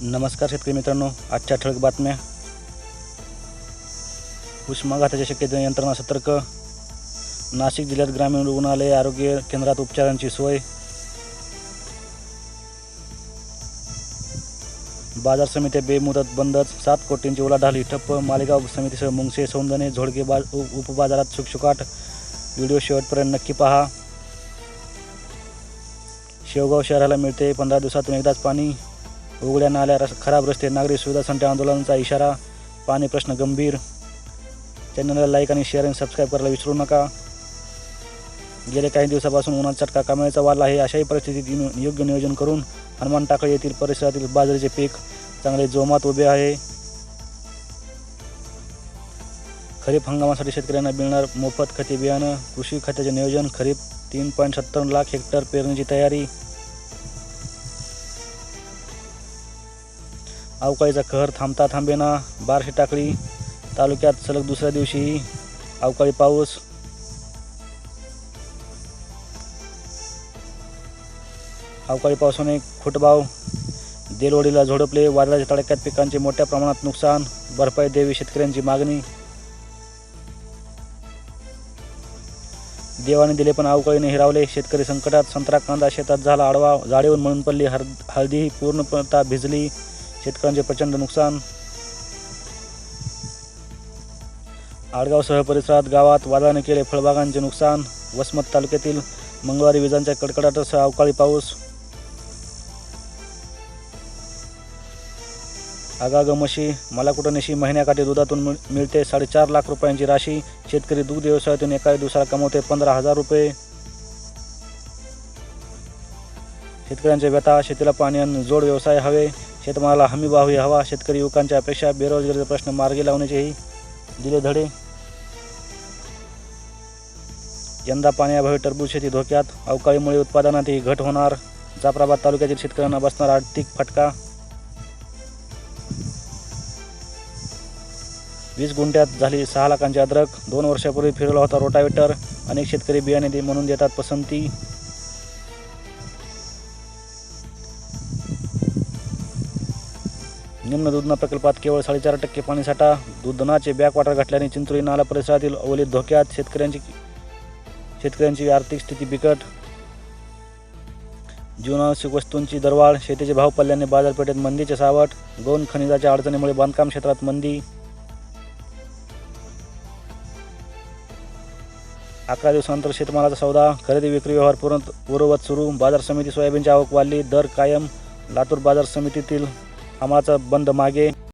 नमस्कार शेतकरी मित्रांनो, आजच्या ठळक बातम्या. उष्माघाताच्या शक्यतेने यंत्रणा सतर्क. नाशिक जिल्ह्यात ग्रामीण रुग्णालय आरोग्य केंद्रात उपचारांची सोय. बाजार समित्या बेमुदत बंदच, 7 कोटींची उलाढाल ठप्प. मालेगाव समितीसह मुंगसे, सौंदणे, झोडगे उपबाजारात शुकशुकाट. व्हिडिओ शेवटपर्यंत नक्की पहा. शेवगाव शहराला मिळते 15 दिवसातून एकदाच पाणी. उघड्या नाल्या, खराब रस्ते, नागरी सुविधा संटे आंदोलनाचा इशारा. पाणी प्रश्न गंभीर. चॅनलला लाईक आणि शेअर आणि सबस्क्राईब करायला विसरू नका. गेल्या काही दिवसापासून उन्हाचा चटका कमाईचा वाढला आहे. अशाही परिस्थितीत योग्य नियोजन करून हनुमान टाकळी येथील परिसरातील बाजरीचे पीक चांगले जोमात उभे आहे. खरीप हंगामासाठी शेतकऱ्यांना मिळणार मोफत खते बियाणं. कृषी खात्याचे नियोजन. खरीप 3.70 लाख हेक्टर पेरणीची तयारी. अवकाळीचा कहर थांबता थांबेना. बार्शी टाकळी तालुक्यात सलग दुसऱ्या दिवशीही अवकाळी पाऊस. अवकाळी पावसाने खुटबाव. देलवडीला झोडपले. वादळाच्या तडाख्यात पिकांचे मोठ्या प्रमाणात नुकसान. भरपाई द्यावी शेतकऱ्यांची मागणी. देवाने दिले पण अवकाळीने हिरावले. शेतकरी संकटात. संत्रा कांदा शेतात झाला आडवा. झाडेवर मळून पडली. हळदी पूर्णतः भिजली. शेतकऱ्यांचे प्रचंड नुकसान. आडगावसह परिसरात गावात वादळाने केले फळबागांचे नुकसान. वसमत तालुक्यातील मंगळवारी विजांच्या कडकडाटासह अवकाळी पाऊस. आगाग म्हशी मला कुठं नेशी. महिन्याकाठी दुधातून मिळते 4.5 लाख रुपयांची राशी. शेतकरी दूध व्यवसायातून एका दिवसाला कमवते 15,000 रुपये. शेतकऱ्यांच्या व्यथा. शेतीला पाणी आणि जोड व्यवसाय हवे. शेतमालाला हमी भावही हवा. शेतकरी युवकांच्या अपेक्षा. बेरोजगारीचा प्रश्न मार्गी लावण्याचेही दिले धडे. यंदा पाण्याअभावी टरबूज शेती धोक्यात. अवकाळीमुळे उत्पादनातही घट होणार. जाफराबाद तालुक्यातील शेतकऱ्यांना बसणार आर्थिक फटका. 20 गुंठ्यात झाली 6 लाखांची अद्रक. 2 वर्षापूर्वी फिरवला होता रोटावेटर. अनेक शेतकरी बियाणे म्हणून देतात पसंती. निम्न दुधना प्रकल्पात केवळ 4.5% पाणीसाठा. दुधनाचे बॅकवॉटर घातल्याने चिंचोली नाला परिसरातील अवलित धोक्यात. शेतकऱ्यांची आर्थिक स्थिती बिकट. जीवनावश्यक वस्तूंची दरवाढ. शेतीचे भाव पडल्याने बाजारपेठेत मंदीचे सावट. गौण खनिजाच्या अडचणीमुळे बांधकाम क्षेत्रात मंदी. 11 दिवसानंतर शेतमालाचा सौदा. खरेदी विक्री व्यवहार पूर्ववत सुरू. बाजार समिती सोयाबीनची आवक वाढली. दर कायम. लातूर बाजार समितीतील हमालाचा बंद मागे.